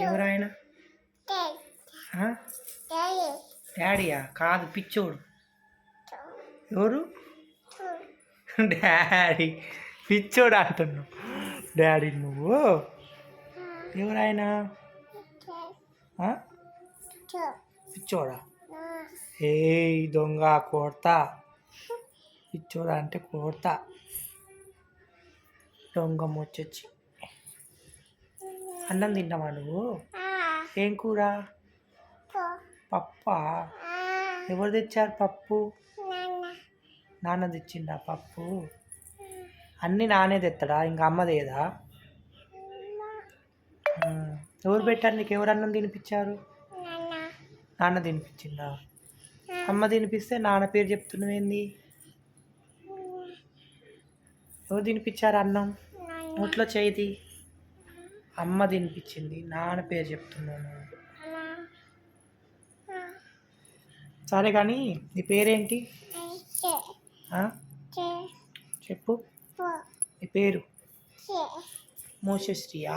ఎవరాయన? డాడీయా? కాదు, పిచ్చోడు. ఎవరు? డాడీ. పిచ్చోడు అంటున్నావు డాడీ నువ్వు. ఎవరాయన? పిచ్చోడా? ఏ దొంగ కొడతా. పిచ్చోడా అంటే కొడతా. దొంగ ముచ్చొచ్చి. అన్నం తిన్నావా నువ్వు? ఏం కూర? పప్పా? ఎవరు తెచ్చారు పప్పు? నాన్న తెచ్చిండా పప్పు? అన్నీ నానే తెస్తాడా? ఇంకా అమ్మ తేదా? ఎవరు పెట్టారు నీకు? ఎవరు అన్నం తినిపించారు? నాన్న తినిపించిందా? అమ్మ తినిపిస్తే నాన్న పేరు చెప్తున్నావేంది? ఎవరు తినిపించారు అన్నం? నోట్లో చేతి. అమ్మ తినిపించింది, నాన్న పేరు చెప్తున్నాను. సరే కానీ నీ పేరేంటి? చెప్పు. నీ పేరు? మోక్షశ్రీయా?